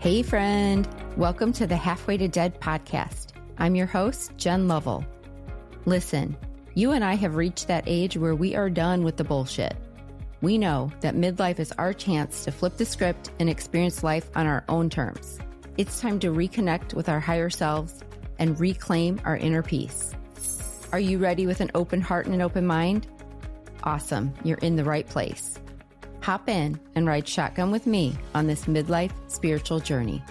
Hey friend, welcome to the Halfway to Dead podcast. I'm your host, Jen Lovell. Listen, you and I have reached that age where we are done with the bullshit. We know that midlife is our chance to flip the script and experience life on our own terms. It's time to reconnect with our higher selves and reclaim our inner peace. Are you ready with an open heart and an open mind? Awesome, you're in the right place. Hop in and ride shotgun with me on this midlife spiritual journey.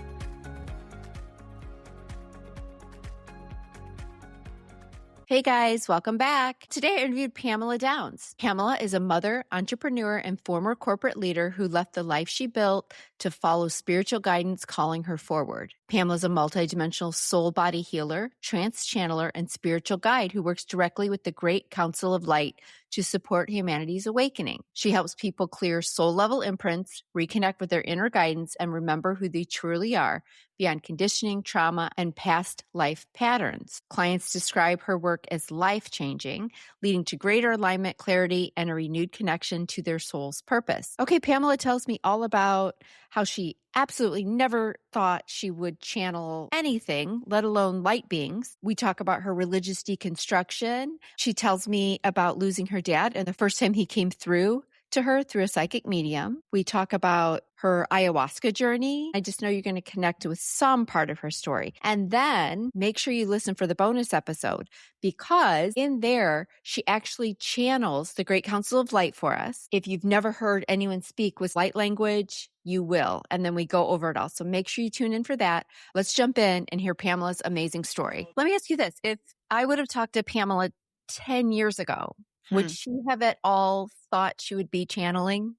Hey guys, welcome back. Today I interviewed Pamela Downes. Pamela is a mother, entrepreneur, and former corporate leader who left the life she built to follow spiritual guidance calling her forward. Pamela is a multidimensional soul body healer, trance channeler, and spiritual guide who works directly with the Great Council of Light to support humanity's awakening. She helps people clear soul level imprints, reconnect with their inner guidance, and remember who they truly are beyond conditioning, trauma, and past life patterns. Clients describe her work as life-changing, leading to greater alignment, clarity, and a renewed connection to their soul's purpose. Okay, Pamela tells me all about how she absolutely never thought she would channel anything, let alone light beings. We talk about her religious deconstruction. She tells me about losing her dad and the first time he came through to her through a psychic medium. We talk about her ayahuasca journey. I just know you're going to connect with some part of her story. And then make sure you listen for the bonus episode, because in there, she actually channels the Great Council of Light for us. If you've never heard anyone speak with light language, you will. And then we go over it all. So make sure you tune in for that. Let's jump in and hear Pamela's amazing story. Let me ask you this. If I would have talked to Pamela 10 years ago, would she have at all thought she would be channeling?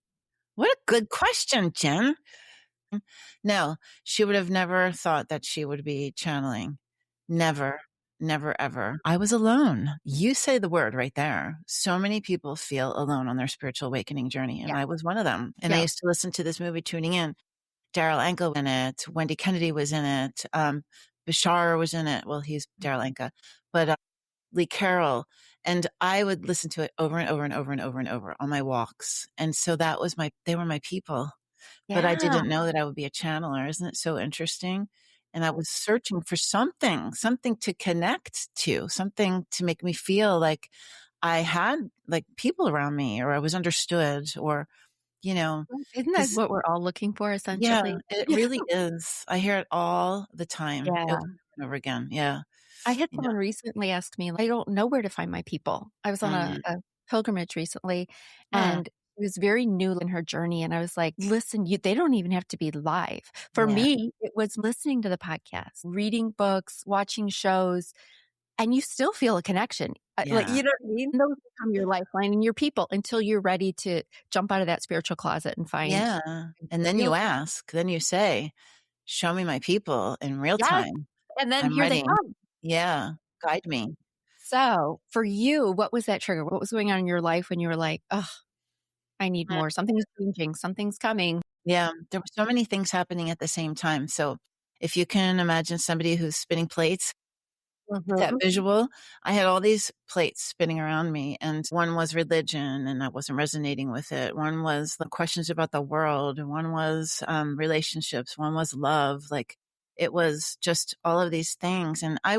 What a good question, Jen. No, she would have never thought that she would be channeling. Never, never, ever. I was alone. You say the word right there. So many people feel alone on their spiritual awakening journey, and I was one of them. And I used to listen to this movie, Tuning In. Daryl Anka was in it. Wendy Kennedy was in it. Bashar was in it. Well, he's Daryl Anka. But Lee Carroll. And I would listen to it over and over and over and over and over on my walks. And so they were my people, but I didn't know that I would be a channeler. Isn't it so interesting? And I was searching for something to connect to, something to make me feel like I had like people around me, or I was understood, or, you know. Isn't that what we're all looking for, essentially? Yeah, it really is. I hear it all the time, over and over again. Yeah. I had someone recently ask me, I don't know where to find my people. I was on a pilgrimage recently, and it was very new in her journey. And I was like, listen, they don't even have to be live. For me, it was listening to the podcast, reading books, watching shows, and you still feel a connection. Like, you know what I mean? Those become your lifeline and your people until you're ready to jump out of that spiritual closet and find. Yeah. And then you ask, then you say, show me my people in real time. And then I'm here ready. they come. Yeah. Guide me. So for you, what was that trigger? What was going on in your life when you were like, oh, I need more. Something's changing. Something's coming. Yeah. There were so many things happening at the same time. So if you can imagine somebody who's spinning plates, that visual, I had all these plates spinning around me, and one was religion and I wasn't resonating with it. One was the questions about the world. One was relationships. One was love. Like, it was just all of these things. And I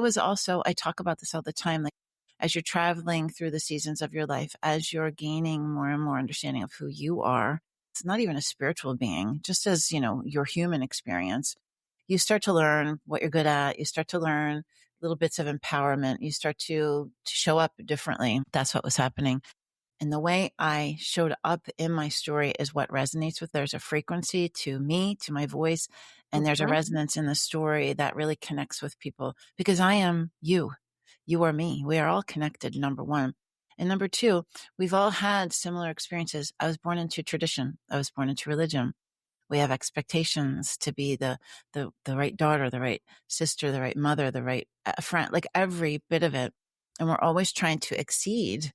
talk about this all the time, like, as you're traveling through the seasons of your life, as you're gaining more and more understanding of who you are, it's not even a spiritual being, just as, your human experience, you start to learn what you're good at. You start to learn little bits of empowerment. You start to show up differently. That's what was happening. And the way I showed up in my story is what resonates with. There's a frequency to me, to my voice, and there's a resonance in the story that really connects with people, because I am you. You are me. We are all connected, number one. And number two, we've all had similar experiences. I was born into tradition. I was born into religion. We have expectations to be the right daughter, the right sister, the right mother, the right friend, like every bit of it. And we're always trying to exceed,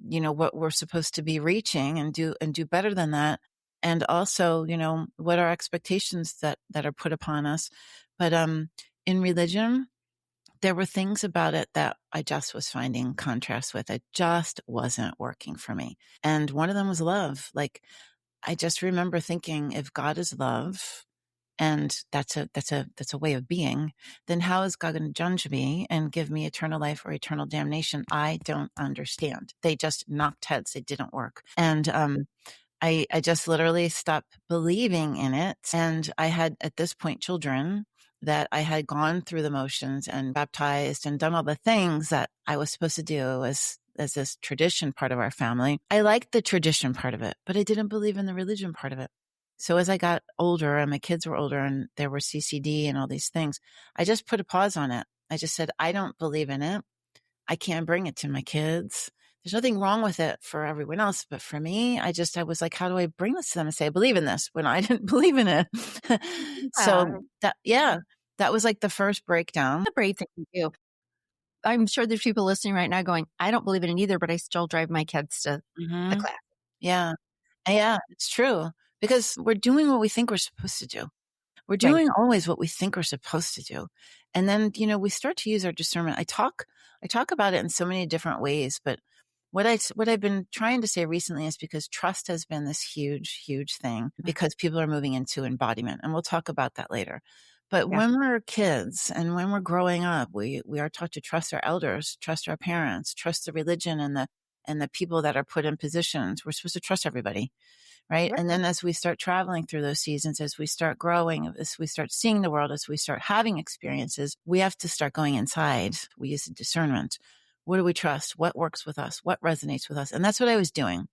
what we're supposed to be reaching, and do better than that. And also, what are expectations that are put upon us. But in religion, there were things about it that I just was finding contrast with. It just wasn't working for me. And one of them was love. Like, I just remember thinking, if God is love and that's a way of being, then how is God going to judge me and give me eternal life or eternal damnation? I don't understand. They just knocked heads. It didn't work. And I just literally stopped believing in it. And I had at this point children that I had gone through the motions and baptized and done all the things that I was supposed to do as this tradition part of our family. I liked the tradition part of it, but I didn't believe in the religion part of it. So as I got older and my kids were older and there were CCD and all these things, I just put a pause on it. I just said, I don't believe in it. I can't bring it to my kids. There's nothing wrong with it for everyone else. But for me, I was like, how do I bring this to them and say, I believe in this when I didn't believe in it? So that was like the first breakdown. The brave thing to do. I'm sure there's people listening right now going, I don't believe in it either, but I still drive my kids to the class. Yeah. Yeah, it's true because we're doing what we think we're supposed to do. We're Right. doing always what we think we're supposed to do. And then, we start to use our discernment. I talk about it in so many different ways, but what I've been trying to say recently is because trust has been this huge, huge thing because people are moving into embodiment. And we'll talk about that later. But when we're kids and when we're growing up, we are taught to trust our elders, trust our parents, trust the religion and the people that are put in positions. We're supposed to trust everybody. Right. And then as we start traveling through those seasons, as we start growing, as we start seeing the world, as we start having experiences, we have to start going inside. We use discernment. What do we trust? What works with us? What resonates with us? And that's what I was doing.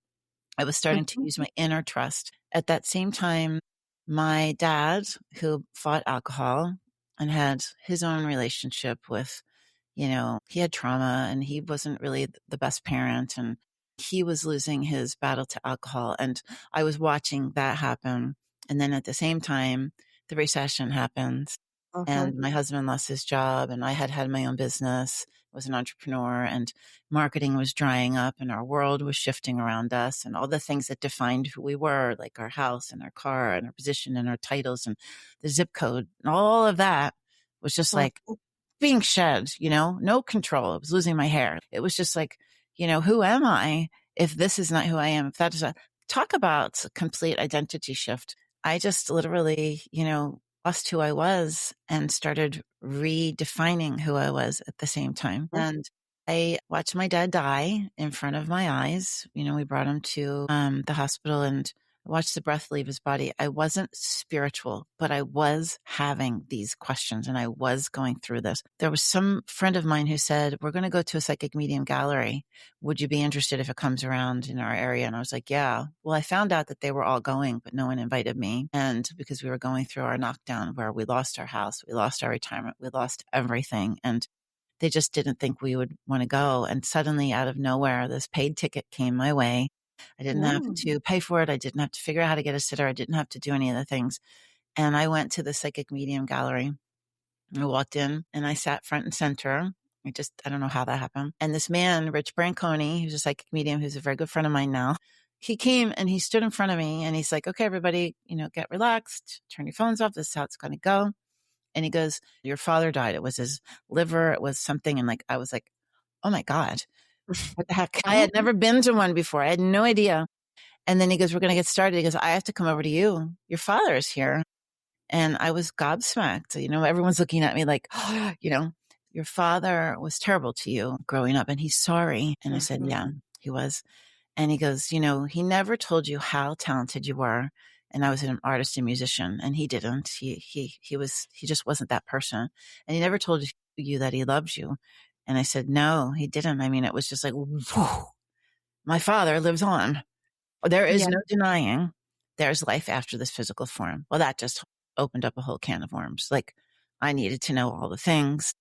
I was starting to use my inner trust. At that same time, my dad, who fought alcohol and had his own relationship with, he had trauma and he wasn't really the best parent and he was losing his battle to alcohol. And I was watching that happen. And then at the same time, the recession happened and my husband lost his job and I had my own business, was an entrepreneur and marketing was drying up and our world was shifting around us and all the things that defined who we were, like our house and our car and our position and our titles and the zip code and all of that was just like being shed, no control. I was losing my hair. It was just like, who am I if this is not who I am? If that is talk about complete identity shift. I just literally, lost who I was and started redefining who I was at the same time. And I watched my dad die in front of my eyes. We brought him to the hospital and watched the breath leave his body. I wasn't spiritual, but I was having these questions and I was going through this. There was some friend of mine who said, we're going to go to a psychic medium gallery. Would you be interested if it comes around in our area? And I was like, yeah. Well, I found out that they were all going, but no one invited me. And because we were going through our knockdown where we lost our house, we lost our retirement, we lost everything. And they just didn't think we would want to go. And suddenly out of nowhere, this paid ticket came my way. I didn't have to pay for it. I didn't have to figure out how to get a sitter. I didn't have to do any of the things. And I went to the psychic medium gallery. I walked in and I sat front and center. I don't know how that happened. And this man, Rich Branconi, who's a psychic medium, who's a very good friend of mine now, he came and he stood in front of me and he's like, okay, everybody, get relaxed, turn your phones off. This is how it's going to go. And he goes, your father died. It was his liver. It was something. And I was like, oh my God. What the heck? I had never been to one before. I had no idea. And then he goes, we're going to get started. He goes, I have to come over to you. Your father is here. And I was gobsmacked. Everyone's looking at me like, oh, your father was terrible to you growing up and he's sorry. And I said, yeah, he was. And he goes, he never told you how talented you were. And I was an artist and musician and he didn't. He just wasn't that person. And he never told you that he loved you. And I said, no, he didn't. I mean, it was just like, whoa, my father lives on. There is no denying there's life after this physical form. Well, that just opened up a whole can of worms. Like I needed to know all the things.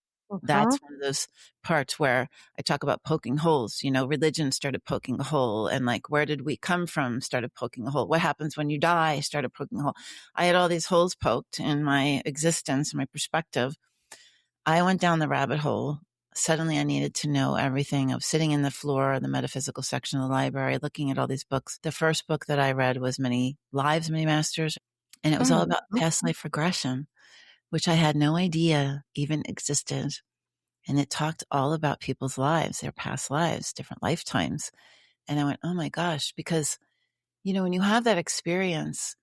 That's one of those parts where I talk about poking holes. Religion started poking a hole and like, where did we come from? Started poking a hole. What happens when you die? Started poking a hole. I had all these holes poked in my existence, my perspective. I went down the rabbit hole. Suddenly I needed to know everything of sitting in the floor, the metaphysical section of the library, looking at all these books. The first book that I read was Many Lives, Many Masters. And it was all about past life regression, which I had no idea even existed. And it talked all about people's lives, their past lives, different lifetimes. And I went, oh my gosh, because, when you have that experience,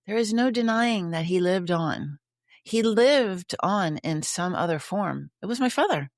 There is no denying that he lived on. He lived on in some other form. It was my father.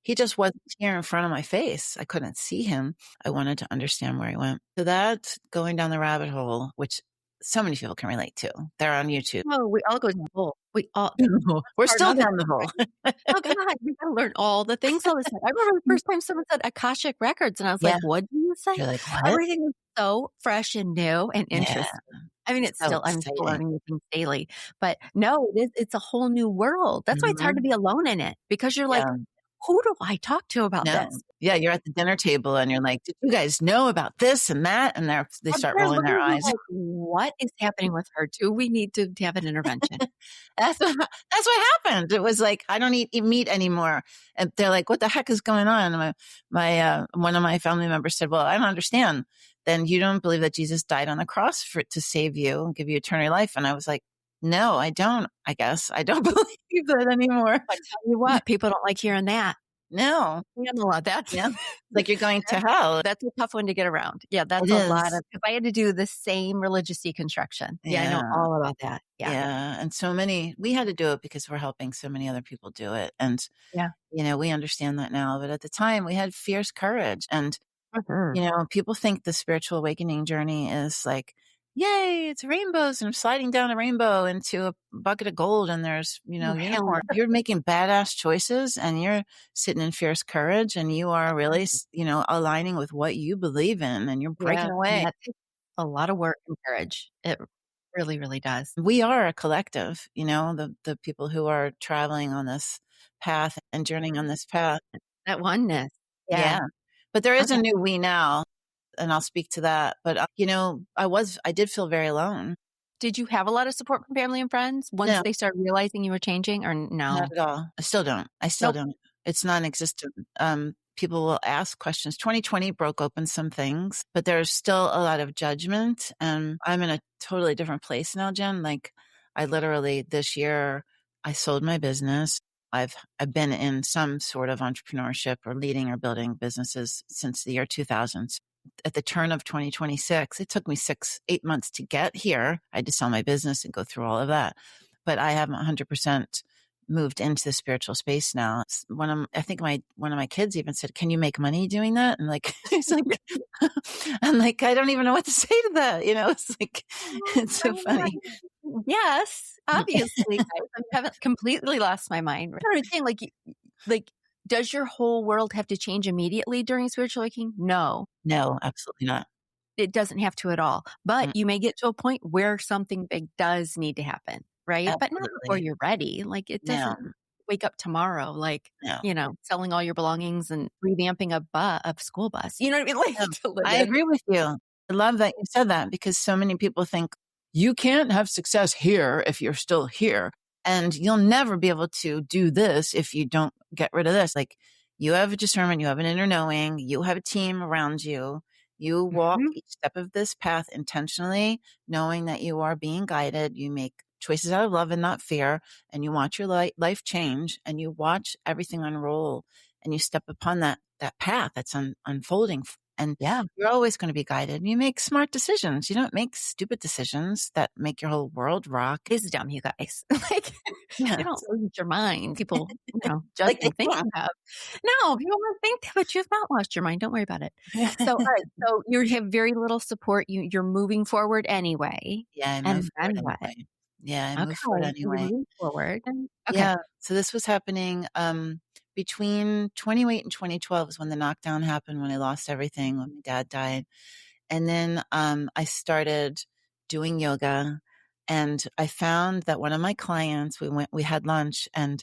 He just wasn't here in front of my face. I couldn't see him. I wanted to understand where he went. So that's going down the rabbit hole, which so many people can relate to. They're on YouTube. Oh, we all go down the hole. We all We're for still another down the time, hole. right? Oh god, we gotta learn all the things all the time. I remember the first time someone said Akashic Records, and I was Yeah. like, "What do you say?" You're like, what? Everything was so fresh and new and Yeah. interesting. I mean, So I'm still exciting. learning new things daily, but no, it's a whole new world. That's why it's hard to Mhm. be alone in it because you're like, Yeah. "Who do I talk to about No. this?" Yeah, you're at the dinner table and you're like, "Did you guys know about this and that?" And they And start they're rolling looking their at me eyes. like, "What is happening with her? Do we need to have an intervention?" That's what happened. It was like, I don't eat meat anymore. And they're like, what the heck is going on? And one of my family members said, well, I don't understand. Then you don't believe that Jesus died on the cross to save you and give you eternal life. And I was like, no, I don't, I guess. I don't believe that anymore. I tell you what, people don't like hearing that. No. Pamela, that's Yeah. Like you're going to hell. that's a tough one to get around. Yeah, It that's a lot is. of because I had to do the same religious deconstruction. Yeah, I know Yeah. all about that. Yeah. Yeah. And we had to do it because we're helping so many other people do it. And, Yeah. we understand that now. But at the time we had fierce courage. And, Mhm. people think the spiritual awakening journey is like, yay, it's rainbows and I'm sliding down a rainbow into a bucket of gold and there's, Oh, hell unicorn. You're making badass choices and you're sitting in fierce courage and you are really, aligning with what you believe in and you're yeah, breaking and away. that takes a lot of work and courage. It really, really does. We are a collective, the people who are traveling on this path and journeying on this path. That oneness. Yeah. Yeah. But there is a Okay. new we now, and I'll speak to that. But, I did feel very alone. Did you have a lot of support from family and friends once No, they started realizing you were changing or not no? at all. I still don't. I still Nope. don't. It's non-existent. People will ask questions. 2020 broke open some things, but there's still a lot of judgment. And I'm in a totally different place now, Jen. Like I literally this year, I sold my business. I've been in some sort of entrepreneurship or leading or building businesses since the year 2000. At the turn of 2026, it took me 8 months to get here. I had to sell my business and go through all of that, but I haven't 100% moved into the spiritual space now. I think one of my kids even said, "Can you make money doing that?" And like, he's like, I'm like, I don't even know what to say to that. It's like, it's so funny. Yes, obviously, guys. I haven't completely lost my mind. I'm trying to think, like, does your whole world have to change immediately during spiritual awakening? No, No, absolutely not. it doesn't have to at all. But Mm, you may get to a point where something big does need to happen, right? But not before absolutely. you're ready. Like, it No, doesn't wake up tomorrow, like, no. selling all your belongings and revamping a school bus. You know what I mean? Like, No, to live I in. agree with you. I love that you said that because so many people think you can't have success here if you're still here. And you'll never be able to do this if you don't get rid of this. Like you have a discernment, you have an inner knowing, you have a team around you. You walk Mhm. each step of this path intentionally, knowing that you are being guided. You make choices out of love and not fear. And you watch your life change and you watch everything unroll and you step upon that path that's unfolding. And Yeah. you're always going to be guided. You make smart decisions. You don't make stupid decisions that make your whole world rock. Wisdom, you guys. Like, you Yeah. don't lose your mind. People, Like they judging think think. you have. No, people might think that, but you've not lost your mind. Don't worry about it. So, all right. So you have very little support. You're moving forward anyway. Yeah, I move And forward then what? anyway. Yeah, I Okay. move forward So you're anyway. moving forward. And okay. Yeah. So this was happening between 28 and 2012 is when the knockdown happened, when I lost everything, when my dad died. And then I started doing yoga and I found that one of my clients, we had lunch and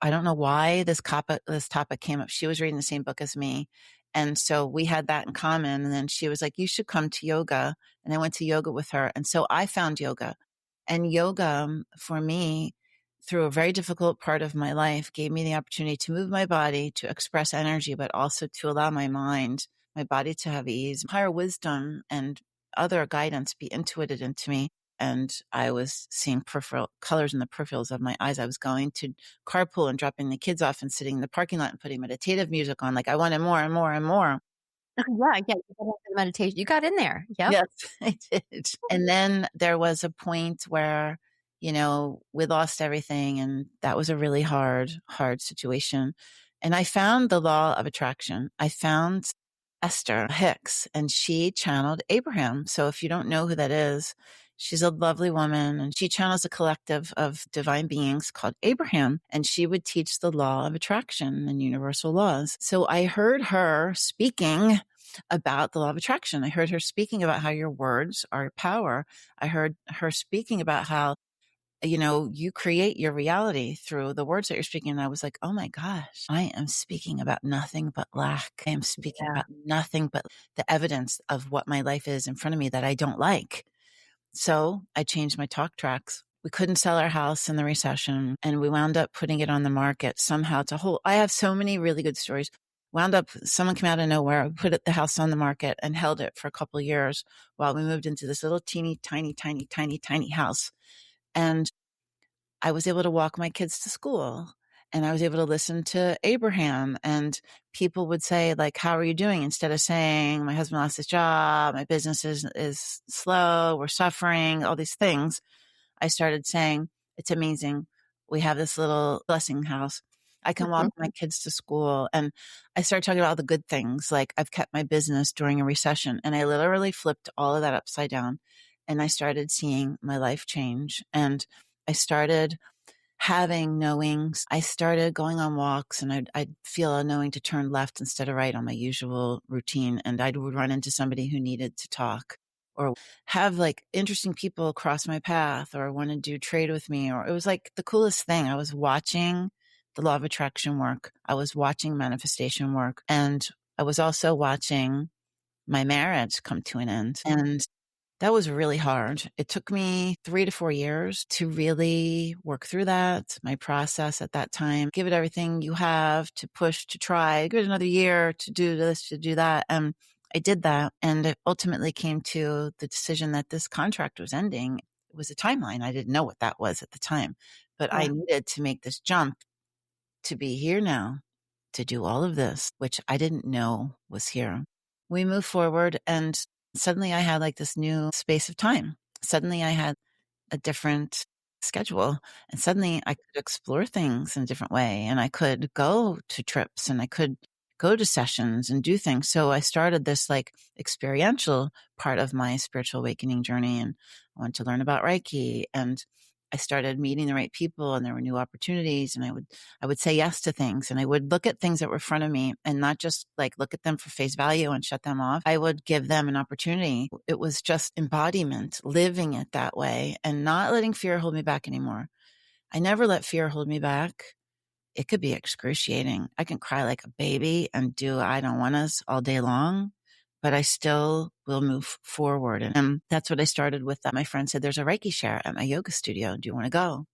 I don't know why this topic came up. She was reading the same book as me. And so we had that in common. And then she was like, you should come to yoga. And I went to yoga with her. And so I found yoga. And yoga for me, through a very difficult part of my life, gave me the opportunity to move my body, to express energy, but also to allow my body to have ease, higher wisdom, and other guidance be intuited into me. And I was seeing peripheral colors in the peripherals of my eyes. I was going to carpool and dropping the kids off and sitting in the parking lot and putting meditative music on. Like I wanted more and more and more. Yeah, yeah, you got into the meditation. You got in there. Yep. Yes, I did. And then there was a point where, we lost everything, and that was a really hard, hard situation. And I found the law of attraction. I found Esther Hicks, and she channeled Abraham. So if you don't know who that is, she's a lovely woman, and she channels a collective of divine beings called Abraham, and she would teach the law of attraction and universal laws. So I heard her speaking about the law of attraction. I heard her speaking about how your words are power. I heard her speaking about how, you create your reality through the words that you're speaking. And I was like, oh my gosh, I am speaking about nothing but lack. I am speaking Yeah. about nothing but the evidence of what my life is in front of me that I don't like. So I changed my talk tracks. We couldn't sell our house in the recession, and we wound up putting it on the market somehow to hold. I have so many really good stories. Wound up, someone came out of nowhere, the house on the market and held it for a couple of years while we moved into this little teeny, tiny, tiny, tiny, tiny house. And I was able to walk my kids to school, and I was able to listen to Abraham, and people would say, like, how are you doing? Instead of saying, my husband lost his job, my business is slow, we're suffering, all these things. I started saying, it's amazing. We have this little blessing house. I can walk my kids to school. And I started talking about all the good things. Like, I've kept my business during a recession, and I literally flipped all of that upside down. And I started seeing my life change. And I started having knowings. I started going on walks, and I'd feel a knowing to turn left instead of right on my usual routine. And I would run into somebody who needed to talk, or have like interesting people cross my path, or want to do trade with me. Or it was like the coolest thing. I was watching the law of attraction work. I was watching manifestation work. And I was also watching my marriage come to an end. And that was really hard. It took me 3 to 4 years to really work through that, my process at that time. Give it everything you have, to push, to try, give it another year to do this, to do that. I did that. And it ultimately came to the decision that this contract was ending. It was a timeline. I didn't know what that was at the time, but I needed to make this jump to be here now, to do all of this, which I didn't know was here. We moved forward, and suddenly I had like this new space of time. Suddenly I had a different schedule, and suddenly I could explore things in a different way, and I could go to trips, and I could go to sessions and do things. So I started this like experiential part of my spiritual awakening journey, and I wanted to learn about Reiki, and I started meeting the right people, and there were new opportunities, and I would say yes to things, and I would look at things that were in front of me and not just like look at them for face value and shut them off. I would give them an opportunity. It was just embodiment, living it that way, and not letting fear hold me back anymore. I never let fear hold me back. It could be excruciating. I can cry like a baby and do I don't want us all day long, but I still will move forward. And that's what I started with. That my friend said, there's a Reiki share at my yoga studio. Do you want to go?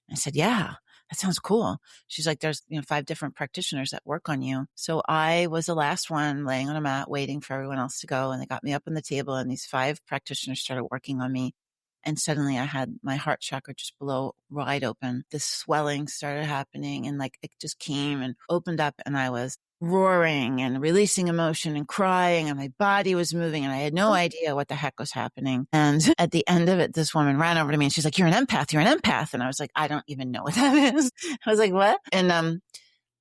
I said, yeah, that sounds cool. She's like, there's 5 different practitioners that work on you. So I was the last one laying on a mat waiting for everyone else to go. And they got me up on the table, and these 5 practitioners started working on me. And suddenly I had my heart chakra just blow wide open. This swelling started happening, and like it just came and opened up, and I was roaring and releasing emotion and crying, and my body was moving, and I had no idea what the heck was happening. And at the end of it, this woman ran over to me, and she's like, you're an empath. You're an empath. And I was like, I don't even know what that is. I was like, what? And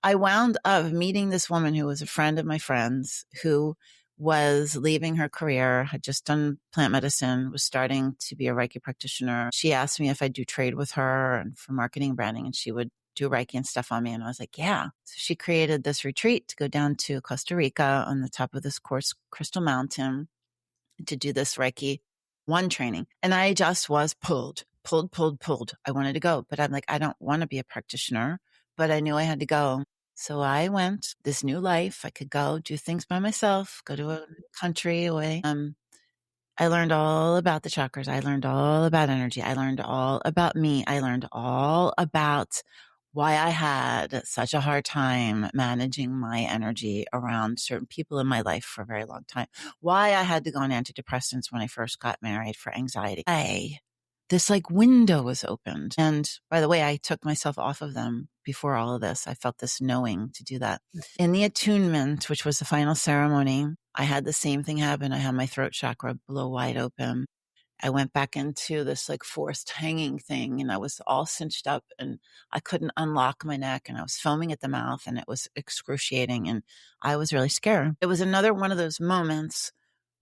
I wound up meeting this woman who was a friend of my friend's, who was leaving her career, had just done plant medicine, was starting to be a Reiki practitioner. She asked me if I'd do trade with her and for marketing and branding, and she would do Reiki and stuff on me. And I was like, yeah. So she created this retreat to go down to Costa Rica on the top of this quartz crystal mountain to do this Reiki 1 training. And I just was pulled. I wanted to go, but I'm like, I don't want to be a practitioner, but I knew I had to go. So I went this new life. I could go do things by myself, go to a country away. I learned all about the chakras. I learned all about energy. I learned all about me. I learned all about why I had such a hard time managing my energy around certain people in my life for a very long time. Why I had to go on antidepressants when I first got married for anxiety. this like window was opened. And by the way, I took myself off of them before all of this. I felt this knowing to do that. In the attunement, which was the final ceremony, I had the same thing happen. I had my throat chakra blow wide open. I went back into this like forced hanging thing, and I was all cinched up and I couldn't unlock my neck, and I was foaming at the mouth, and it was excruciating, and I was really scared. It was another one of those moments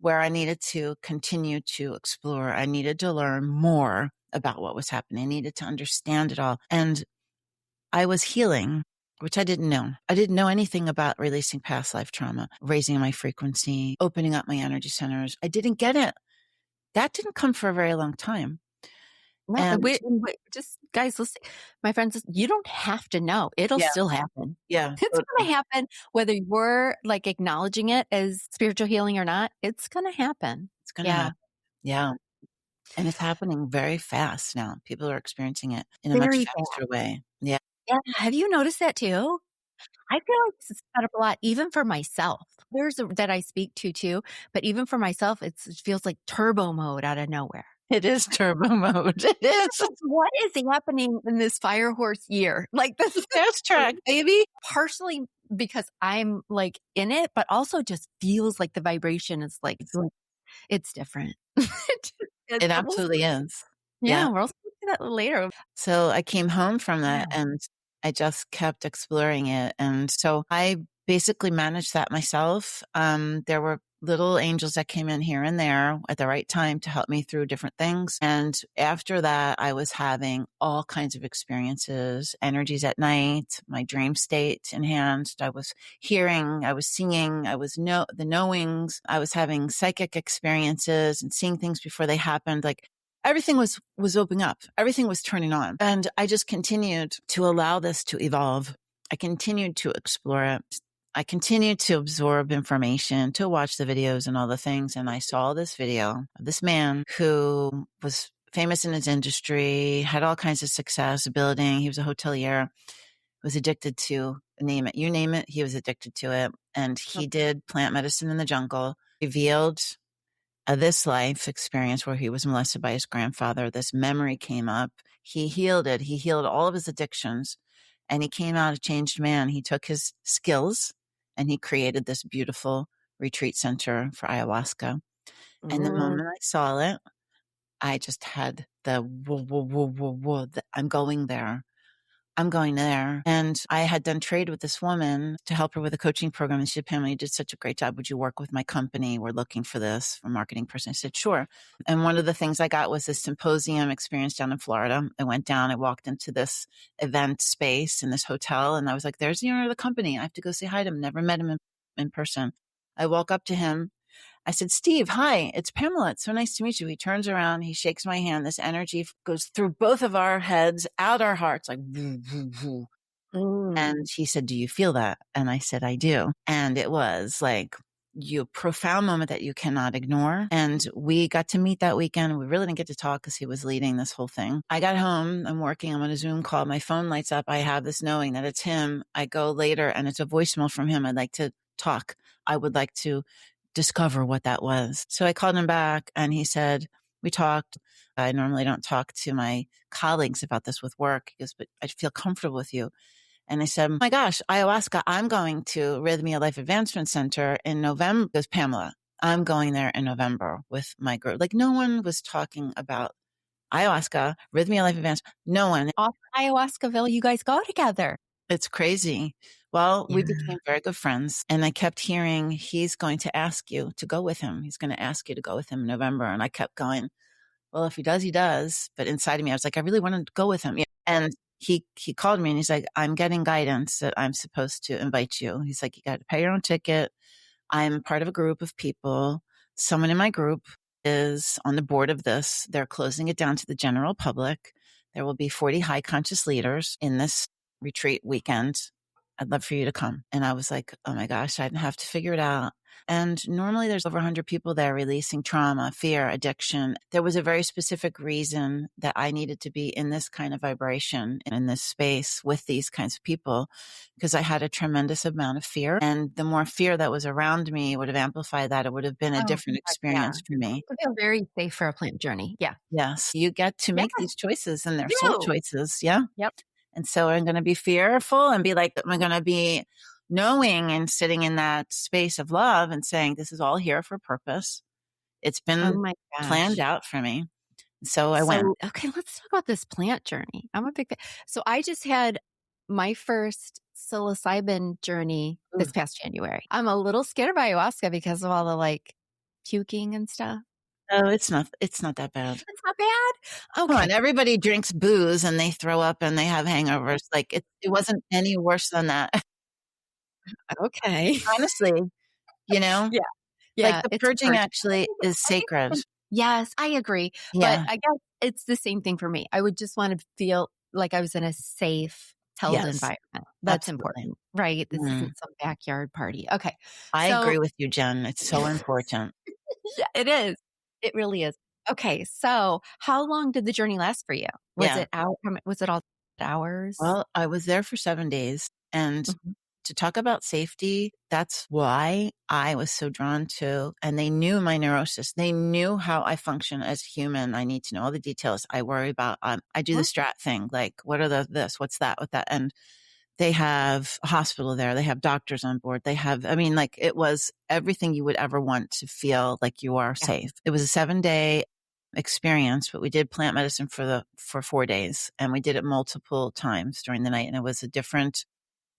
where I needed to continue to explore. I needed to learn more about what was happening. I needed to understand it all. And I was healing, which I didn't know. I didn't know anything about releasing past life trauma, raising my frequency, opening up my energy centers. I didn't get it. That didn't come for a very long time. No, And just guys, listen, my friends, you don't have to know. It'll yeah, still happen. yeah, It's going to happen whether you're like acknowledging it as spiritual healing or not. It's going to happen. it's going to Yeah. happen. Yeah. And it's happening very fast now. People are experiencing it in a much Very faster fast. way. Yeah. Yeah. Have you noticed that too? I feel like this is sped up a lot, even for myself. That I speak to too, but even for myself, it feels like turbo mode out of nowhere. It is turbo mode. It is. What is happening in this fire horse year? Like this is Fast track, baby. partially because I'm like in it, but also just feels like the vibration is like it's different. It absolutely is. Yeah, Yeah. we'll speak to that later. So I came home from that Yeah. and I just kept exploring it. And so I basically managed that myself. There were little angels that came in here and there at the right time to help me through different things. And after that, I was having all kinds of experiences, energies at night, my dream state enhanced. I was hearing, I was seeing, the knowings. I was having psychic experiences and seeing things before they happened. Like everything was opening up. Everything was turning on. And I just continued to allow this to evolve. I continued to explore it. I continued to absorb information, to watch the videos and all the things. And I saw this video of this man who was famous in his industry, had all kinds of success building. He was a hotelier, was addicted to name it. You name it, he was addicted to it. And he did plant medicine in the jungle, revealed this life experience where he was molested by his grandfather. This memory came up. He healed it. He healed all of his addictions and he came out a changed man. He took his skills and he created this beautiful retreat center for ayahuasca. And the moment I saw it, I just had the whoa, whoa, whoa, whoa, whoa, I'm going there. I'm going there. And I had done trade with this woman to help her with a coaching program. And she said, Pamela, you did such a great job. Would you work with my company? We're looking for this, for a marketing person. I said, sure. And one of the things I got was this symposium experience down in Florida. I went down, I walked into this event space in this hotel, and I was like, there's the owner of the company. I have to go say hi to him. Never met him in person. I walk up to him. I said, Steve, hi, it's Pamela. It's so nice to meet you. He turns around, he shakes my hand. This energy goes through both of our heads, out our hearts, like, woo, woo, woo. And he said, do you feel that? And I said, I do. And it was like a profound moment that you cannot ignore. And we got to meet that weekend. We really didn't get to talk because he was leading this whole thing. I got home, I'm working, I'm on a Zoom call. My phone lights up. I have this knowing that it's him. I go later and it's a voicemail from him. I'd like to talk. I would like to discover what that was. So I called him back and he said, we talked. I normally don't talk to my colleagues about this with work. He goes, but I feel comfortable with you. And I said, oh my gosh, ayahuasca, I'm going to Rhythmia Life Advancement Center in November. He goes, Pamela, I'm going there in November with my group. Like no one was talking about ayahuasca, Rhythmia Life Advancement. No one. Off Ayahuascaville, you guys go together. It's crazy. Well, we became very good friends and I kept hearing he's going to ask you to go with him. He's going to ask you to go with him in November. And I kept going, well, if he does, he does. But inside of me, I was like, I really want to go with him. And he called me and he's like, I'm getting guidance that I'm supposed to invite you. He's like, you got to pay your own ticket. I'm part of a group of people. Someone in my group is on the board of this. They're closing it down to the general public. There will be 40 high conscious leaders in this retreat weekend. I'd love for you to come. And I was like, oh my gosh, I'd have to figure it out. And normally there's over 100 people there releasing trauma, fear, addiction. There was a very specific reason that I needed to be in this kind of vibration, in this space with these kinds of people, because I had a tremendous amount of fear. And the more fear that was around me would have amplified that. It would have been a Oh, different heck yeah. experience for me. I feel very safe for a plant journey. Yeah. Yes, you get to Yeah, make these choices and they're you soul do. choices. Yeah. Yep. And so I'm going to be fearful and be like, I'm going to be knowing and sitting in that space of love and saying, this is all here for a purpose. It's Oh been my planned gosh. out for me. So I went. So, okay, let's talk about this plant journey. I'm a big fan. So I just had my first psilocybin journey Ooh. this past January. I'm a little scared of ayahuasca because of all the like puking and stuff. Oh, it's not that bad. It's not bad. Come on, Okay. everybody drinks booze and they throw up and they have hangovers. Like it wasn't any worse than that. Okay. Honestly, you know, Yeah. like Yeah. the It's a purging purge. actually is I think sacred. yes, I agree. But Yeah, I guess it's the same thing for me. I would just want to feel like I was in a safe, held yes, environment. That's absolutely. important, right? This Mm. isn't some backyard party. Okay. I So agree with you, Jen. It's so important. yeah, it is. It really is. Okay. So how long did the journey last for you? Was Yeah. it out? Was it all hours? Well, I was there for 7 days, and Mhm. to talk about safety, that's why I was so drawn to, and they knew my neurosis. They knew how I function as a human. I need to know all the details. I worry about, I do the Huh? strat thing, like what are this, what's that, what that, and they have a hospital there. They have doctors on board. They have, I mean, like it was everything you would ever want to feel like you are Yeah. safe. It was a 7 day experience, but we did plant medicine for 4 days and we did it multiple times during the night. And it was a different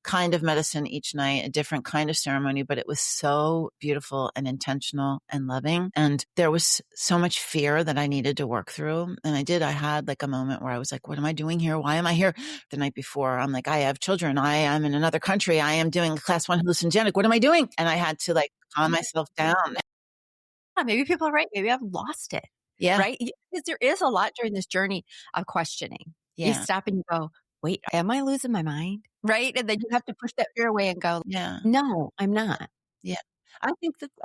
kind of medicine each night, a different kind of ceremony, but it was so beautiful and intentional and loving. And there was so much fear that I needed to work through. And I had like a moment where I was like, what am I doing here? Why am I here? The night before, I'm like, I have children. I am in another country. I am doing class 1 hallucinogenic. What am I doing? And I had to like calm myself down. Yeah, maybe people are right. Maybe I've lost it. Yeah. Right? Because there is a lot during this journey of questioning. You Yeah. stop and you go, wait, am I losing my mind? Right? And then you have to push that fear away and go, Yeah. no, I'm not. Yeah. I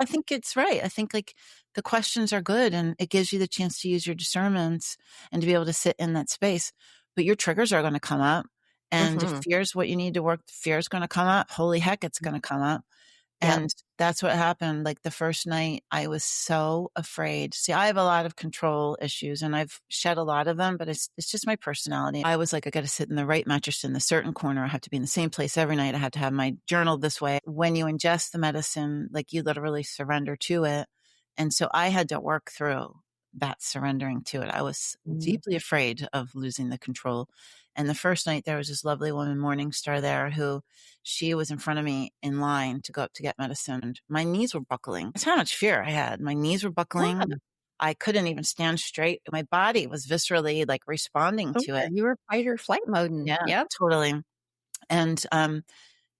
think it's right. I think like the questions are good and it gives you the chance to use your discernments and to be able to sit in that space. But your triggers are going to come up. And if Hmm. fear's what you need to work, fear's going to come up. Holy heck, it's going to come up. Yep. And that's what happened. Like the first night, I was so afraid. See, I have a lot of control issues and I've shed a lot of them, but it's just my personality. I was like, I got to sit in the right mattress in the certain corner. I have to be in the same place every night. I have to have my journal this way. When you ingest the medicine, like you literally surrender to it. And so I had to work through that surrendering to it. I was Mhm. deeply afraid of losing the control. And the first night there was this lovely woman, Morningstar there, who she was in front of me in line to go up to get medicine. And my knees were buckling. That's how much fear I had. My knees were Yeah. buckling. I couldn't even stand straight. My body was viscerally like responding Sure. to it. You were fight or flight mode. Yeah, Yep. totally. And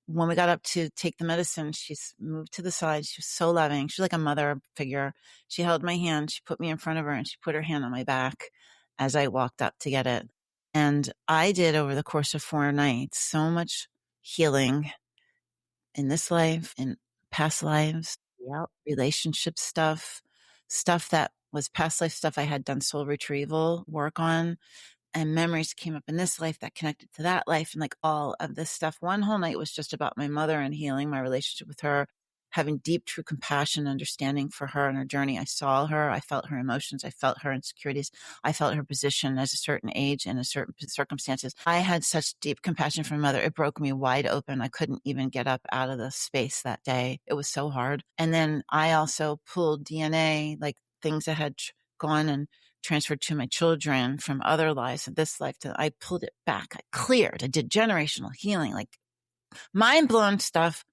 when we got up to take the medicine, she's moved to the side. She was so loving. She's like a mother figure. She held my hand. She put me in front of her and she put her hand on my back as I walked up to get it. And I did over the course of 4 nights so much healing in this life, in past lives, Yep. relationship stuff, stuff that was past life stuff I had done soul retrieval work on, and memories came up in this life that connected to that life and like all of this stuff. One whole night was just about my mother and healing my relationship with her, having deep, true compassion, understanding for her and her journey. I saw her. I felt her emotions. I felt her insecurities. I felt her position as a certain age and a certain circumstances. I had such deep compassion for my mother. It broke me wide open. I couldn't even get up out of the space that day. It was so hard. And then I also pulled DNA, like things that had gone and transferred to my children from other lives of this life. I pulled it back. I cleared. I did generational healing, like mind blowing stuff.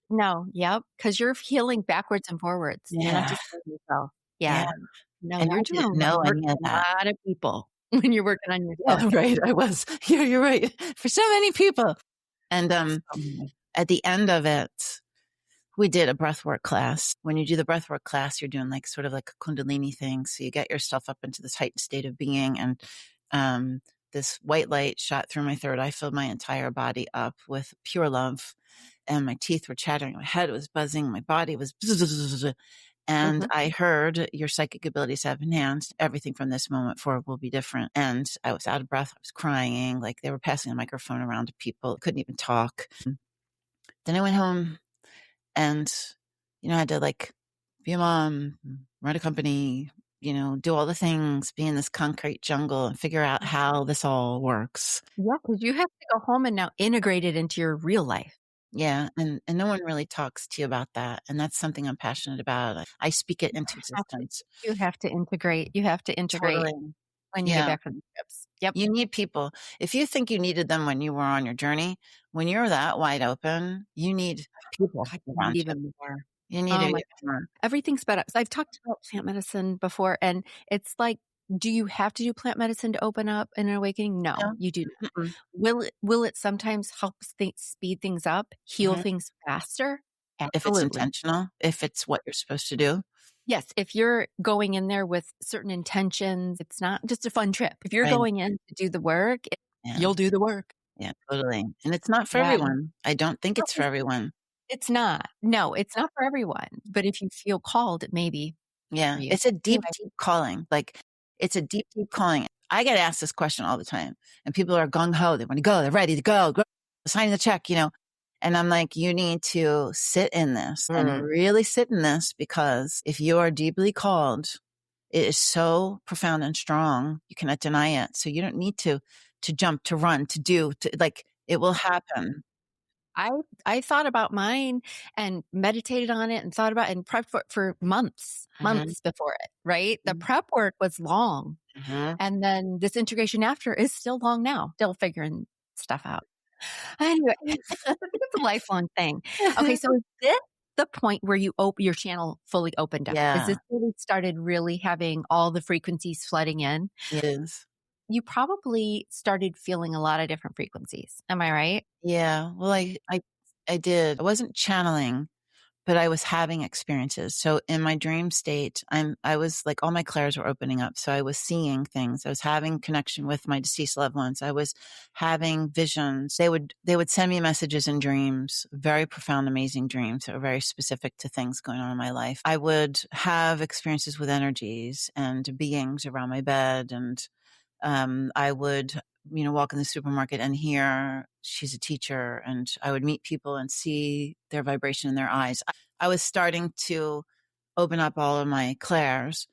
No. Yep. Because you're healing backwards and forwards. You're not Yeah. just healing yourself. Yeah. Yeah. No, And you're I doing a didn't lot know of work any of for a that. lot of people when you're working on yourself. Yeah, right. I was. Yeah, you're right. For so many people. And So, at the end of it, we did a breathwork class. When you do the breathwork class, you're doing like sort of like a Kundalini thing. So you get yourself up into this heightened state of being. And this white light shot through my third eye, filled my entire body up with pure love. and my teeth were chattering, my head was buzzing, my body was and I heard your psychic abilities have enhanced. Everything from this moment forward will be different. And I was out of breath. I was crying. Like they were passing a microphone around to people. Couldn't even talk. Then I went home and, I had to like be a mom, run a company, do all the things, be in this concrete jungle and figure out how this all works. Yeah, because you have to go home and now integrate it into your real life. Yeah. And no one really talks to you about that. And that's something I'm passionate about. I speak it into existence. You have to integrate. You have to integrate Totally. when you get Yeah. back from the trips. Yep. You need people. If you think you needed them when you were on your journey, when you're that wide open, you need people God, you around need you. even more. You need Oh it my more. Everything's sped up. So I've talked about plant medicine before, and it's like, do you have to do plant medicine to open up in an awakening? No, No. you do not. Mm-mm. Will it sometimes help speed things up, heal Mhm. things faster? If it's Absolutely. intentional, if it's what you're supposed to do. Yes, if you're going in there with certain intentions, it's not just a fun trip. If you're Right. going in to do the work, Yeah. you'll do the work. Yeah, totally. And it's not for Yeah. everyone. I don't think No, it's for everyone. it's not. No, it's not for everyone. But if you feel called, it may be for Yeah. you. It's a deep, Anyway. deep calling. Like it's a deep, deep calling. I get asked this question all the time and people are gung ho. They want to go. They're ready to go, sign the check. And I'm like, you need to sit in this and really sit in this because if you are deeply called, it is so profound and strong. You cannot deny it. So you don't need to jump, to run, to do, like it will happen. I I thought about mine and meditated on it and thought about it and prepped for months, Mm-hmm. months before it, right? The prep work was long. Mm-hmm. And then this integration after is still long now, still figuring stuff out. Anyway, it's a lifelong thing. Okay, so is this the point where your channel fully opened up? Is Yeah, this where we started really having all the frequencies flooding in? it is. You probably started feeling a lot of different frequencies. Am I right? Yeah. Well, I did. I wasn't channeling, but I was having experiences. So in my dream state, I was like, all my clairs were opening up. So I was seeing things. I was having connection with my deceased loved ones. I was having visions. They would send me messages in dreams, very profound, amazing dreams that were very specific to things going on in my life. I would have experiences with energies and beings around my bed. And I would, walk in the supermarket and hear she's a teacher, and I would meet people and see their vibration in their eyes. I was starting to open up all of my clairs,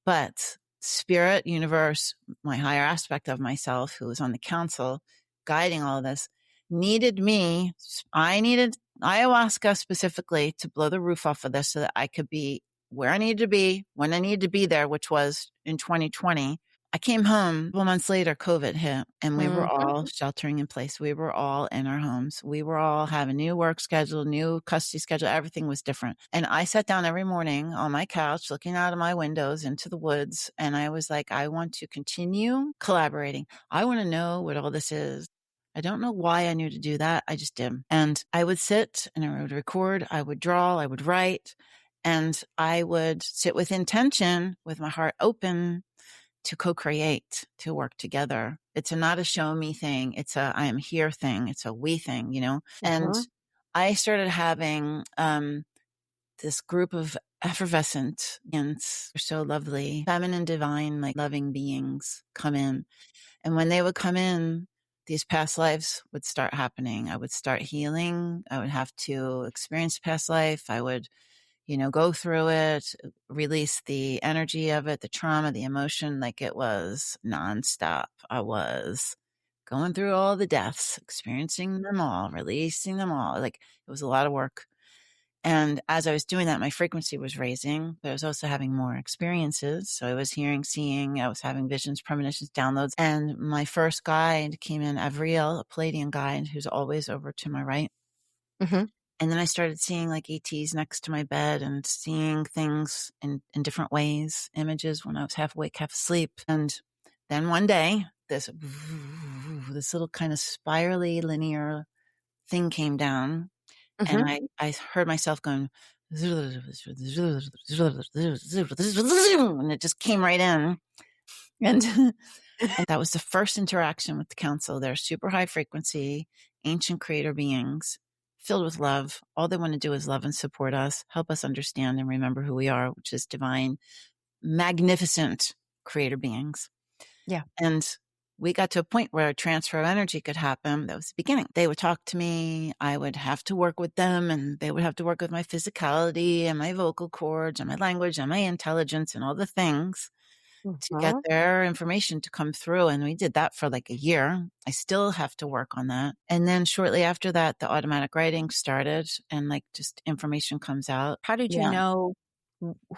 but spirit, universe, my higher aspect of myself, who was on the council guiding all of this, needed me. I needed ayahuasca specifically to blow the roof off of this so that I could be where I needed to be when I needed to be there, which was in 2020. I came home a couple months later, COVID hit, and we were all sheltering in place. We were all in our homes. We were all having new work schedule, new custody schedule. Everything was different. And I sat down every morning on my couch, looking out of my windows into the woods. And I was like, I want to continue collaborating. I want to know what all this is. I don't know why I knew to do that. I just did. And I would sit and I would record, I would draw, I would write, and I would sit with intention, with my heart open, to co-create, to work together. It's not a show me thing. It's a I am here thing. It's a we thing. And I started having this group of effervescent ants, they're so lovely, feminine, divine, like loving beings come in. And when they would come in, these past lives would start happening. I would start healing. I would have to experience past life. I would go through it, release the energy of it, the trauma, the emotion, like it was nonstop. I was going through all the deaths, experiencing them all, releasing them all. Like it was a lot of work. And as I was doing that, my frequency was raising, but I was also having more experiences. So I was hearing, seeing, I was having visions, premonitions, downloads. And my first guide came in, Avriel, a Palladian guide who's always over to my right. And then I started seeing like ETs next to my bed and seeing things in different ways, images when I was half awake, half asleep. And then one day, this little kind of spirally linear thing came down. And I heard myself going, and it just came right in. And, and that was the first interaction with the council. They're super high frequency, ancient creator beings. filled with love. All they want to do is love and support us, help us understand and remember who we are, which is divine, magnificent creator beings. Yeah. And we got to a point where a transfer of energy could happen. That was the beginning. They would talk to me. I would have to work with them, and they would have to work with my physicality and my vocal cords and my language and my intelligence and all the things to get Mhm. their information to come through. And we did that for like a year. I still have to work on that. And then shortly after that, the automatic writing started and like just information comes out. How did you Yeah. know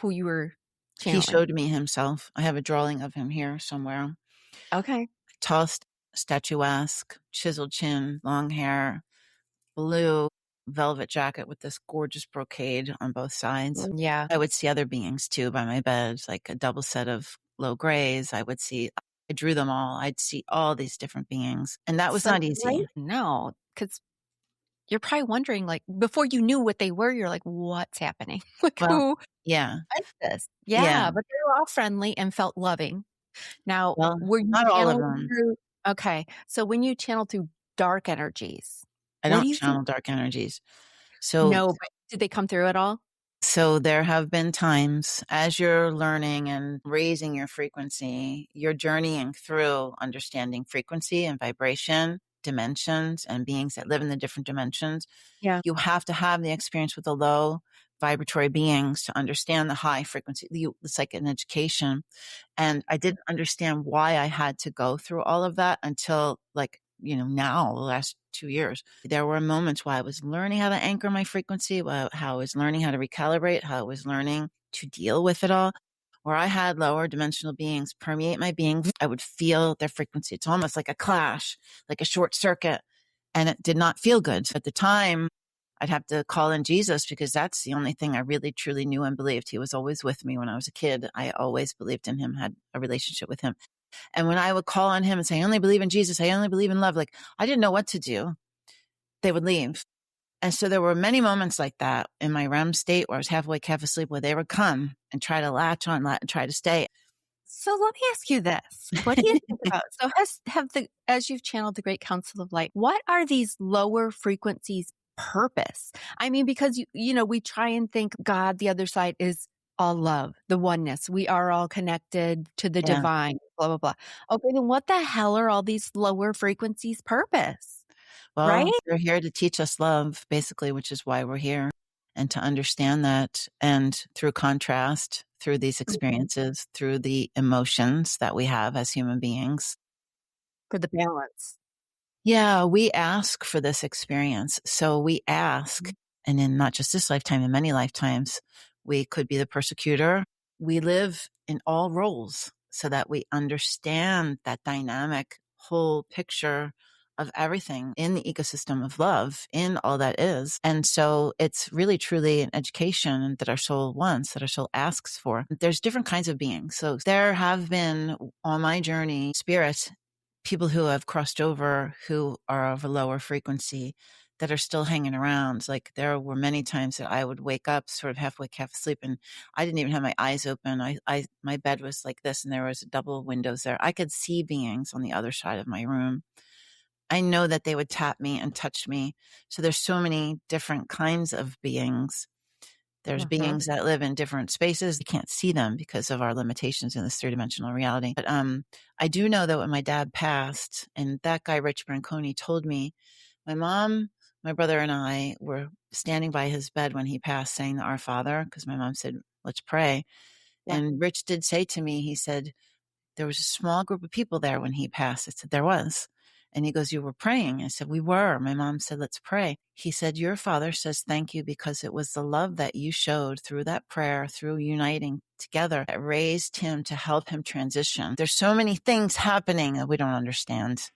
who you were He channeling? showed me himself. I have a drawing of him here somewhere. Okay. Tall, statuesque, chiseled chin, long hair, blue velvet jacket with this gorgeous brocade on both sides. Yeah. I would see other beings too by my bed, like a double set of low grays. I drew them all. I'd see all these different beings. And that was So not right easy. now, because you're probably wondering, like, before you knew what they were, you're like, "What's happening? Like, Well, who yeah, is this?" yeah. Yeah, but they were all friendly and felt loving. Now, Well, were you not all of channeling them. through okay, so when you channel through dark energies, I what do don't you think channel dark energies. So no, but did they come through at all? So there have been times as you're learning and raising your frequency, you're journeying through understanding frequency and vibration, dimensions, and beings that live in the different dimensions. Yeah. You have to have the experience with the low vibratory beings to understand the high frequency. It's like an education. And I didn't understand why I had to go through all of that until like, now the last 2 years. There were moments where I was learning how to anchor my frequency, how I was learning how to recalibrate, how I was learning to deal with it all, where I had lower dimensional beings permeate my being. I would feel their frequency. It's almost like a clash, like a short circuit. And it did not feel good. At the time, I'd have to call in Jesus because that's the only thing I really truly knew and believed. He was always with me when I was a kid. I always believed in him, had a relationship with him. And when I would call on him and say, I only believe in Jesus, I only believe in love, like I didn't know what to do. They would leave. And so there were many moments like that in my REM state where I was half awake, half asleep, where they would come and try to latch on and try to stay. So let me ask you this. What do you think about so as you've channeled the Great Council of Light, what are these lower frequencies purpose? I mean, because we try and think God, the other side is all love, the oneness. We are all connected to the Yeah. divine, blah, blah, blah. Okay, then what the hell are all these lower frequencies purpose? Right? Well, they're here to teach us love, basically, which is why we're here. And to understand that, and through contrast, through these Mhm. experiences, through the emotions that we have as human beings. For the balance. Yeah, we ask for this experience. So we ask, and in not just this lifetime, in many lifetimes, we could be the persecutor. We live in all roles so that we understand that dynamic whole picture of everything in the ecosystem of love, in all that is. And so it's really truly an education that our soul wants, that our soul asks for. There's different kinds of beings. So there have been on my journey, spirits, people who have crossed over who are of a lower frequency that are still hanging around. Like there were many times that I would wake up sort of half awake, half asleep, and I didn't even have my eyes open. My bed was like this, and there was double windows there. I could see beings on the other side of my room. I know that they would tap me and touch me. So there's so many different kinds of beings. There's Mhm. beings that live in different spaces. You can't see them because of our limitations in this three-dimensional reality. But I do know that when my dad passed, and that guy, Rich Branconi, told me, my mom, my brother, and I were standing by his bed when he passed saying the Our Father, because my mom said, let's pray. Yeah. And Rich did say to me, he said, there was a small group of people there when he passed. I said, there was. And he goes, you were praying. I said, we were. My mom said, let's pray. He said, your father says thank you because it was the love that you showed through that prayer, through uniting together that raised him to help him transition. There's so many things happening that we don't understand,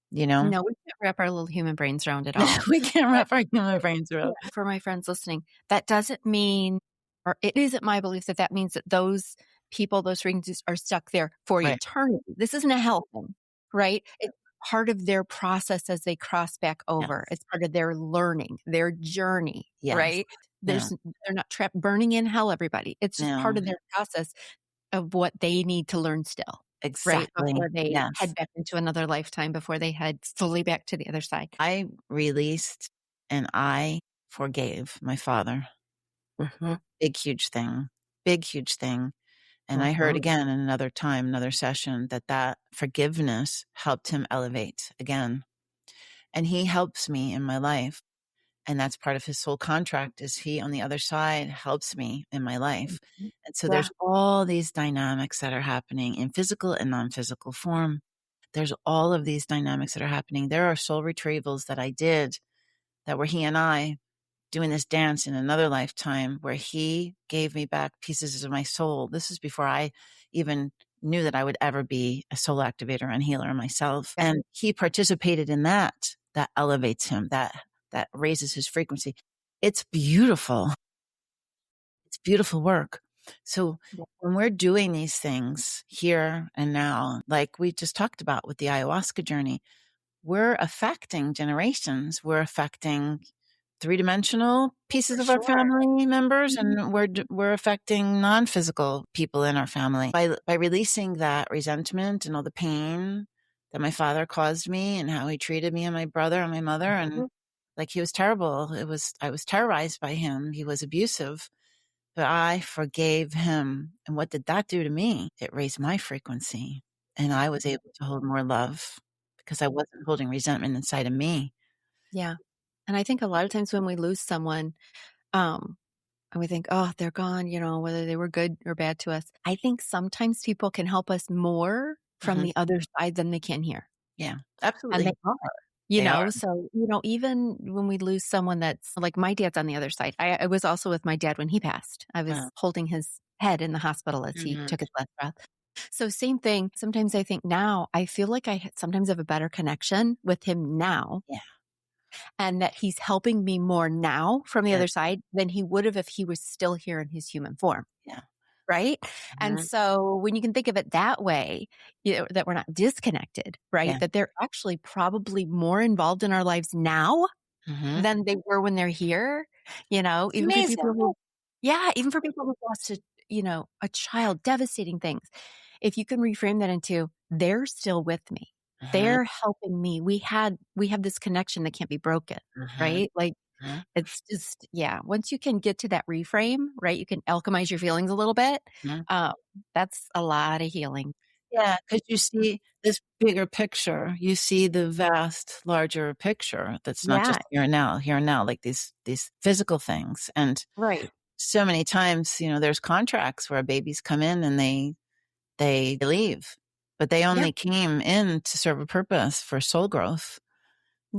you know? No, we can't wrap our little human brains around it all. We can't wrap our human brains around. Yeah, for my friends listening, that doesn't mean or it isn't my belief that that means that those people, those frequencies are stuck there for Right. eternity. This isn't a hell thing, right? It's part of their process as they cross back over. Yes. It's part of their learning, their journey, Yes. right? Yeah. They're not trapped burning in hell, everybody. It's just part No. of their process of what they need to learn still, right? Exactly. Before they Yes. head back into another lifetime, before they head fully back to the other side. I released and I forgave my father. Mhm. Big, huge thing. Big, huge thing. And I heard Mhm. again in another time, another session, that forgiveness helped him elevate again. And he helps me in my life. And that's part of his soul contract is he on the other side helps me in my life. Mhm. And so Yeah. there's all these dynamics that are happening in physical and non-physical form. There's all of these dynamics that are happening. There are soul retrievals that I did that were he and I doing this dance in another lifetime where he gave me back pieces of my soul. This is before I even knew that I would ever be a soul activator and healer myself. Yeah. And he participated in that. That elevates him, that raises his frequency. It's beautiful. It's beautiful work. So Yeah. when we're doing these things here and now, like we just talked about with the ayahuasca journey, we're affecting generations. We're affecting three-dimensional For pieces of our sure. family members, Mhm. and we're affecting non-physical people in our family by releasing that resentment and all the pain that my father caused me and how he treated me and my brother and my mother. And Mhm. like, he was terrible. I was terrorized by him. He was abusive, but I forgave him. And what did that do to me? It raised my frequency, and I was able to hold more love because I wasn't holding resentment inside of me. Yeah. And I think a lot of times when we lose someone, um, and we think, "Oh, they're gone," whether they were good or bad to us. I think sometimes people can help us more from Mhm. the other side than they can here. Yeah, And they absolutely. are, They are. so, even when we lose someone that's like my dad's on the other side. I was also with my dad when he passed. I was Wow. holding his head in the hospital as he Mhm. took his last breath. So same thing. Sometimes I think now I feel like sometimes have a better connection with him now Yeah, and that he's helping me more now from the yeah, other side than he would have if he was still here in his human form. yeah. Right. And Mhm. so when you can think of it that way, that we're not disconnected, right? Yeah. That they're actually probably more involved in our lives now Mhm. than they were when they're here, It's even for amazing. people who, yeah, even for people who lost a child, devastating things. If you can reframe that into, they're still with me. Mhm, They're helping me. We have this connection that can't be broken, mhm, right? Like mhm, it's just, yeah, once you can get to that reframe, right, you can alchemize your feelings a little bit. mhm. Um, that's a lot of healing. Yeah, 'cause you see this bigger picture. You see the vast, larger picture that's not Yeah, just here and now, like these physical things. And right. so many times, there's contracts where babies come in and they leave, but they Yeah. only came in to serve a purpose for soul growth,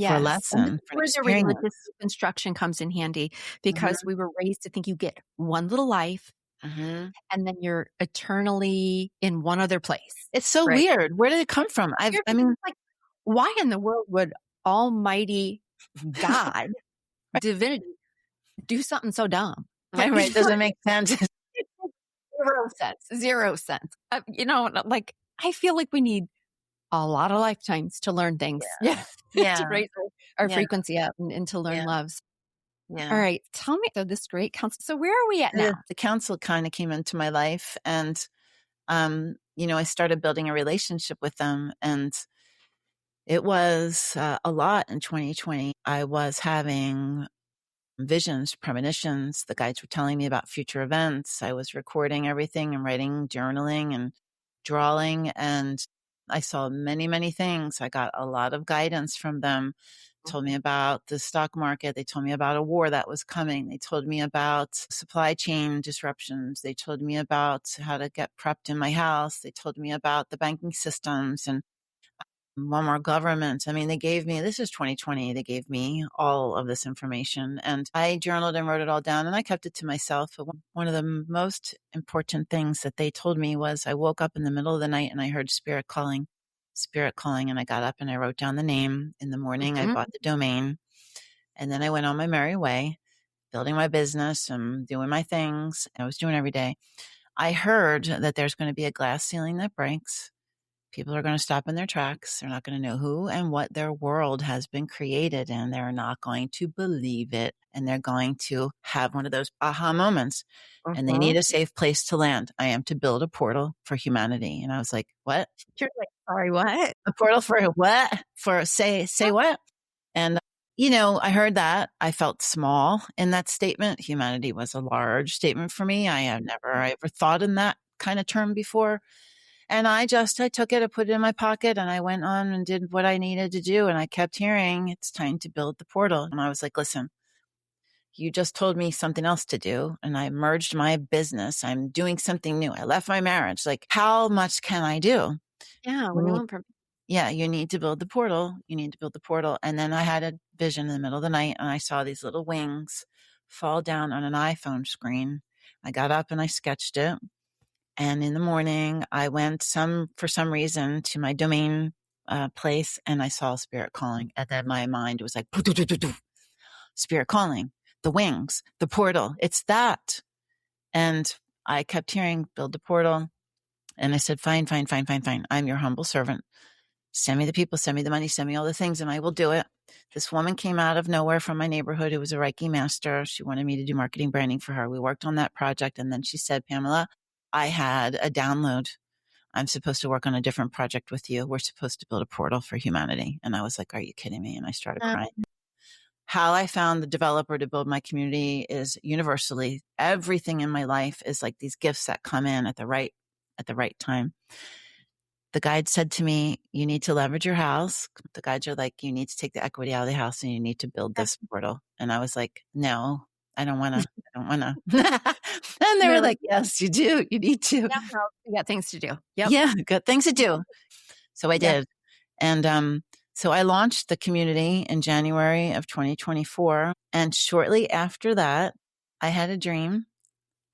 for a Yes. And this lesson, is for an where the religious experience. construction comes in handy because Mhm, we were raised to think you get one little life mhm. and then you're eternally in one other place, It's so right? weird. Where did it come from? Here, I because mean, it's like, why in the world would Almighty God, divinity, do something so dumb? right, right, it doesn't make sense. It makes 0 sense, 0 sense. Like, I feel like we need a lot of lifetimes to learn things. Yeah. To Yeah, raise our yeah, frequency up and to learn yeah, loves. All yeah. right. Tell me, so this great counsel. So where are we at now? The council kinda came into my life, and, I started building a relationship with them, and it was, a lot in 2020. I was having visions, premonitions. The guides were telling me about future events. I was recording everything and writing, journaling and drawing. And I saw many, many things. I got a lot of guidance from them. Told me about the stock market. They told me about a war that was coming. They told me about supply chain disruptions. They told me about how to get prepped in my house. They told me about the banking systems and one more government. I mean, this is 2020. They gave me all of this information and I journaled and wrote it all down and I kept it to myself. But one of the most important things that they told me was I woke up in the middle of the night and I heard spirit calling. And I got up and I wrote down the name. In the morning, I Mhm. bought the domain and then I went on my merry way, building my business and doing my things I was doing every day. I heard that there's going to be a glass ceiling that breaks. People are going to stop in their tracks. They're not going to know who and what their world has been created, and they're not going to believe it. And they're going to have one of those aha moments. And they Mhm. need a safe place to land. I am to build a portal for humanity. And I was like, what? You're like, sorry, what? A portal for what? For say what? And I heard that. I felt small in that statement. Humanity was a large statement for me. I have never ever thought in that kind of term before. And I took it, I put it in my pocket, and I went on and did what I needed to do. And I kept hearing, it's time to build the portal. And I was like, listen, you just told me something else to do. And I merged my business. I'm doing something new. I left my marriage. Like, how much can I do? Yeah, what do you want from Yeah, you need to build the portal. You need to build the portal. And then I had a vision in the middle of the night and I saw these little wings fall down on an iPhone screen. I got up and I sketched it. And in the morning, I went for some reason to my domain place and I saw spirit calling. And then my mind was like, spirit calling, the wings, the portal. It's that. And I kept hearing, build the portal. And I said, fine, fine, fine, fine, fine. I'm your humble servant. Send me the people, send me the money, send me all the things, and I will do it. This woman came out of nowhere from my neighborhood who was a Reiki master. She wanted me to do marketing branding for her. We worked on that project. And then she said, Pamela, I had a download. I'm supposed to work on a different project with you. We're supposed to build a portal for humanity. And I was like, are you kidding me? And I started crying. How I found the developer to build my community is universally. Everything in my life is like these gifts that come in at the right time. The guide said to me, you need to leverage your house. The guides are like, you need to take the equity out of the house and you need to build this portal. And I was like, no, I don't want to. I don't want to. And they were like, yes, you do. You need to. Yeah, you got things to do. Yep. Yeah, got things to do. So I did. And so I launched the community in January of 2024. And shortly after that, I had a dream.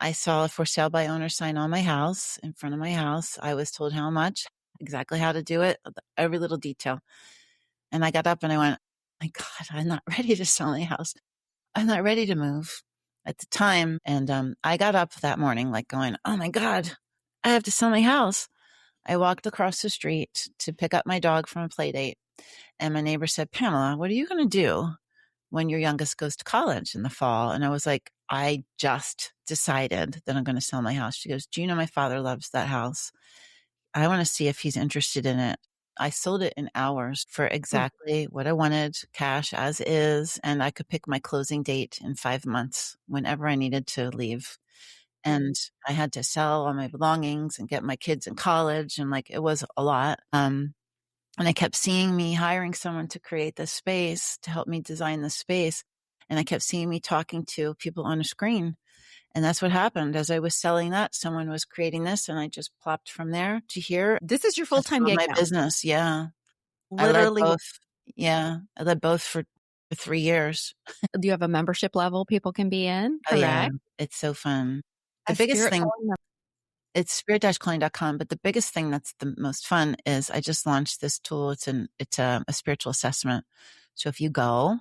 I saw a for sale by owner sign on my house, in front of my house. I was told how much, exactly how to do it, every little detail. And I got up and I went, my God, I'm not ready to sell my house. I'm not ready to move at the time. And I got up that morning, like going, oh my God, I have to sell my house. I walked across the street to pick up my dog from a play date. And my neighbor said, Pamela, what are you going to do when your youngest goes to college in the fall? And I was like, I just decided that I'm going to sell my house. She goes, do you know my father loves that house? I want to see if he's interested in it. I sold it in hours for exactly what I wanted, cash as is. And I could pick my closing date in 5 months whenever I needed to leave. And I had to sell all my belongings and get my kids in college. And like, it was a lot. And I kept seeing me hiring someone to create this space, to help me design the space. And I kept seeing me talking to people on a screen. And that's what happened. As I was selling that, someone was creating this and I just plopped from there to here. This is your That's full-time gig my now. business. Yeah. Literally. I led both. Yeah. I led both for 3 years. Do you have a membership level people can be in? Oh yeah. Correct. It's so fun. The A biggest spirit thing, calling it's spirit-calling.com, but the biggest thing that's the most fun is I just launched this tool. It's a spiritual assessment. So if you go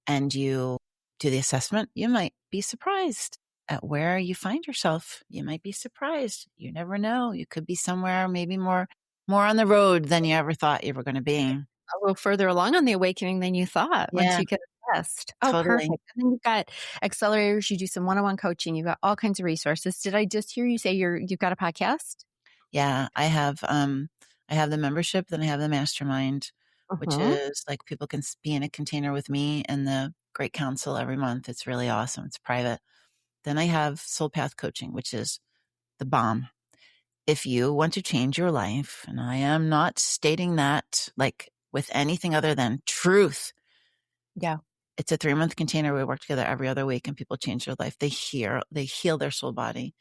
and you do the assessment, you might be surprised at where you find yourself. You might be surprised. You never know. You could be somewhere maybe more on the road than you ever thought you were going to be. a little further along on the awakening than you thought once Yeah, you get assessed. Oh, totally. perfect. And then you've got accelerators, you do some one-on-one coaching, you've got all kinds of resources. Did I just hear you say you've got a podcast? Yeah, I have the membership, then I have the mastermind, which is like people can be in a container with me and the Great Council every month. It's really awesome. It's private. Then I have Soul Path Coaching, which is the bomb. If you want to change your life, and I am not stating that like with anything other than truth. Yeah. It's a 3-month container. We work together every other week and people change their life. They heal their soul body.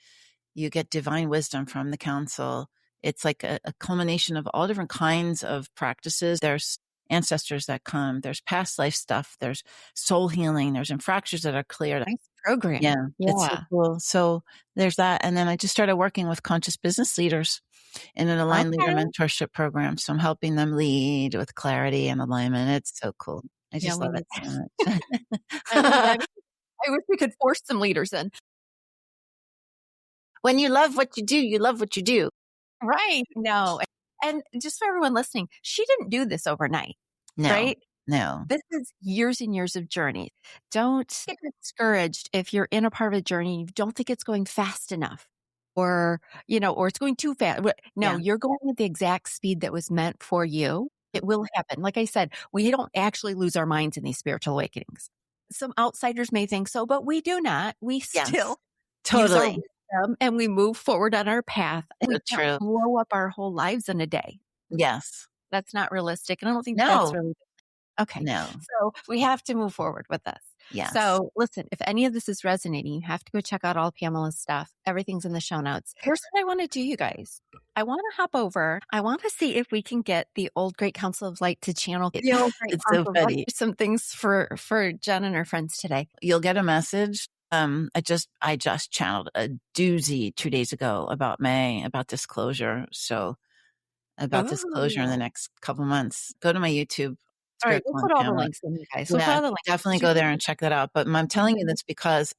You get divine wisdom from the council. It's like a culmination of all different kinds of practices. There's ancestors that come. There's past life stuff. There's soul healing. There's fractures that are cleared. Nice program. Yeah, it's so cool. So there's that. And then I just started working with conscious business leaders in an aligned leader mentorship program. So I'm helping them lead with clarity and alignment. It's so cool. I just love it so much. I wish we could force some leaders in. When you love what you do, you love what you do. Right. No. And just for everyone listening, she didn't do this overnight. No. Right? No. This is years and years of journey. Don't get discouraged if you're in a part of a journey and you don't think it's going fast enough or it's going too fast. No, you're going at the exact speed that was meant for you. It will happen. Like I said, we don't actually lose our minds in these spiritual awakenings. Some outsiders may think so, but we do not. We Yes, still use our totally. wisdom and we move forward on our path. We can't True. blow up our whole lives in a day. Yes. That's not realistic. And I don't think that's No, really okay. no. So we have to move forward with this. Yes. So listen, if any of this is resonating, you have to go check out all Pamela's stuff. Everything's in the show notes. Here's what I want to do, you guys. I want to hop over. I want to see if we can get the old Great Council of Light to channel the old Great It's so Council of Light. funny. Some things for Jen and her friends today. You'll get a message. I just channeled a doozy 2 days ago about May, about disclosure. So about disclosure in the next couple months. Go to my YouTube. All right, we'll put all the Pamela. links in, you guys. We'll put Yeah, all the links. definitely go there and check that out. But I'm telling you this because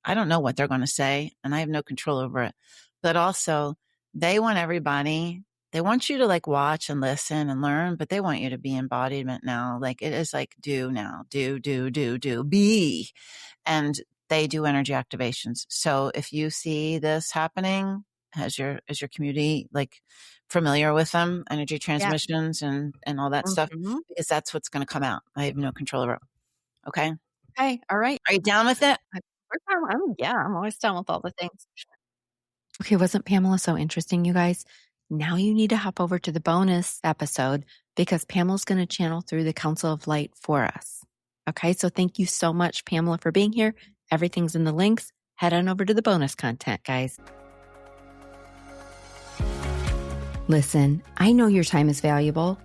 I don't know what they're going to say and I have no control over it. But also they want everybody, they want you to like watch and listen and learn, but they want you to be embodiment now. Like it is like do now, do, be. And they do energy activations. So if you see this happening, as your community like familiar with them, energy transmissions and all that stuff, because that's what's going to come out. I have no control over it. Okay. Okay. All right. Are you down with it? I'm always down with all the things. Okay. Wasn't Pamela so interesting, you guys? Now you need to hop over to the bonus episode because Pamela's going to channel through the Council of Light for us. Okay. So thank you so much, Pamela, for being here. Everything's in the links. Head on over to the bonus content, guys. Listen, I know your time is valuable.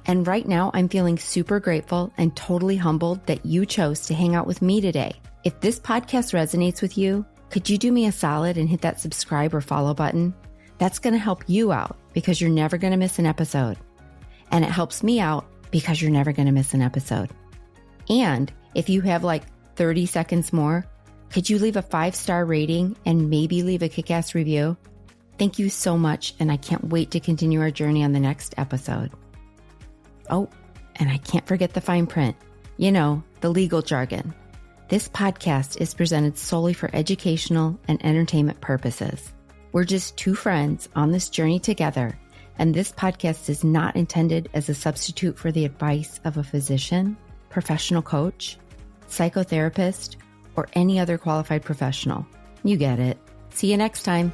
And right now I'm feeling super grateful and totally humbled that you chose to hang out with me today. If this podcast resonates with you, could you do me a solid and hit that subscribe or follow button? That's going to help you out because you're never going to miss an episode. And it helps me out because you're never going to miss an episode. And if you have like 30 seconds more, could you leave a 5-star rating and maybe leave a kick-ass review? Thank you so much, and I can't wait to continue our journey on the next episode. Oh, and I can't forget the fine print. You know, the legal jargon. This podcast is presented solely for educational and entertainment purposes. We're just two friends on this journey together, and this podcast is not intended as a substitute for the advice of a physician, professional coach, psychotherapist, or any other qualified professional. You get it. See you next time.